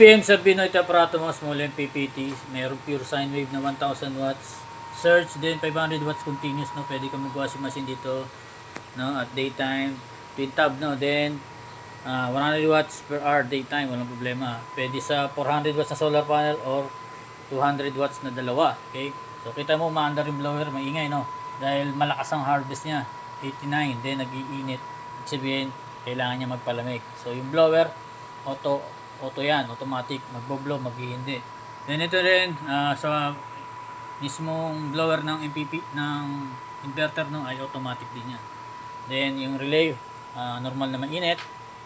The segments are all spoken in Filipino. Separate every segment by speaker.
Speaker 1: PM Servino ito aparato mo, small MPPT, mayroong pure sine wave na 1000 watts. Surge din 500 watts continuous, no. Pwede ka mag-washing machine dito, no, at daytime. Twin tab, no. Then 100 watts per hour daytime, walang problema. Pwede sa 400 watts na solar panel or 200 watts na dalawa. Okay? So kita mo maandar yung blower, maingay, no. Dahil malakas ang harvest niya, 89, then nag-iinit. Ibig sabihin, kailangan niya magpalamig. So yung blower, auto yan, automatic, magbo-blow, mag-hindi. Then ito rin sa mismong blower ng MPP ng inverter, no, ay automatic din yan. Then yung relay, normal na mainit.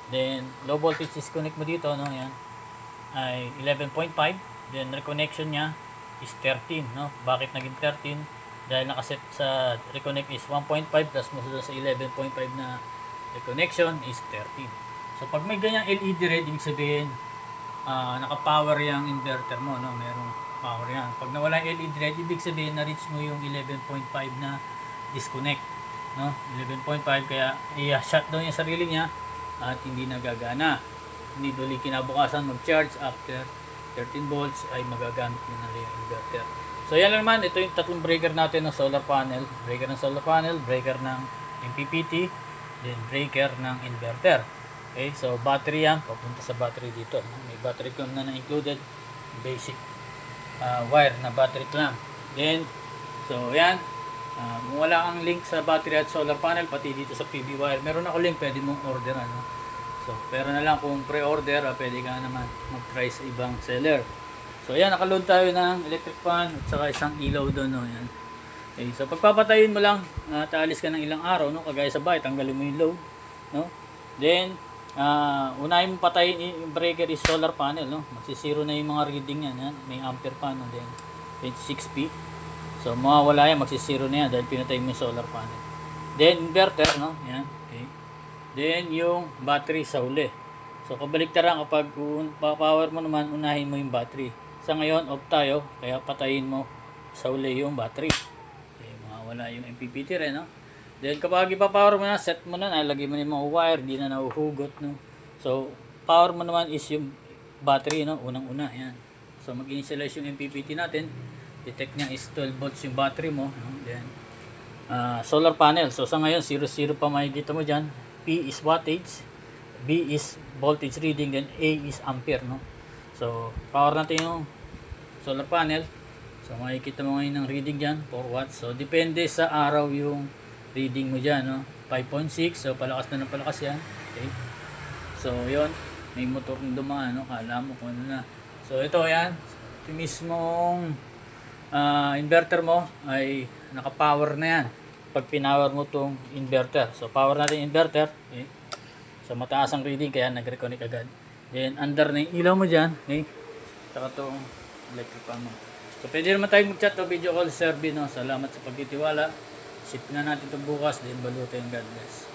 Speaker 1: Then low voltage disconnect mo dito, no, yan ay 11.5. Then reconnection niya is 13, no. Bakit naging 13? Dahil nakaset sa reconnect is 1.5 plus mo sa 11.5 na reconnection is 13. So pag may ganyang LED red, ibig sabihin naka-power yung inverter mo, no? Merong power yan. Pag nawala yung LED red, ibig sabihin na-reach mo yung 11.5 na disconnect, no? 11.5, kaya i-shutdown yung sarili niya at hindi nagagana. Hindi duli kinabukasan mag-charge after 13 volts ay magagamit mo na yung inverter. So yan lang naman, ito yung tatlong breaker natin ng solar panel. Breaker ng solar panel, breaker ng MPPT, then breaker ng inverter. Okay, so battery yan, papunta sa battery dito. May battery clamp na included, basic wire na battery clamp. Then, so yan, kung wala kang link sa battery at solar panel, pati dito sa PV wire, meron ako link, pwede mong order, ano. So, pero na lang kung pre-order, pwede ka naman mag-try sa ibang seller. So, yan, nakaload tayo ng electric fan at saka isang ilaw doon, no, yan. Okay, so pagpapatayin mo lang, taalis ka ng ilang araw, no, kagaya sa bahay, tanggalin mo yung load, no. Then, unahin mo patayin yung breaker is solar panel, no. Magsisiro na yung mga reading yan, yan. May ampere pa, no, then 26p. So mawawala yan, magsisiro na yan dahil pinatay mo yung solar panel. Then inverter, no, yan. Okay. Then yung battery sa huli. So kabaliktaran, kapag power mo naman, unahin mo yung battery. Sa ngayon off tayo, kaya patayin mo sa huli yung battery. Okay, mawawala yung MPPT rin, no. Then kapag ipa-power mo na, set mo na, nalagay mo na yung mga wire, di na nahuhugot, no. So power mo naman is yung battery, no, unang-una, yan. So mag-initialize yung MPPT natin, detect niya is 12 volts yung battery mo, no? Then solar panel, so sa ngayon 0 pa makikita mo dyan. P is wattage, B is voltage reading, then A is ampere, no. So power natin yung solar panel, so makikita mo ngayon ng reading dyan, 4 watts. So depende sa araw yung reading mo dyan, no? 5.6, so palakas na ng palakas yan. Okay, so yun, may motor na dumaan, no? Kala mo kung ano na. So ito yan, ito mismong inverter mo ay naka-power na yan pag pinower mo tong inverter. So power natin inverter, okay? So mataas ang reading kaya nag-reconnect agad. Then under na yung ilaw mo dyan, okay? Saka itong electric fan mo. So pwede naman tayong mag-chat o video call, Sir B, no? Salamat sa pagtitiwala. Sip na natin ito bukas, then balutin. God bless.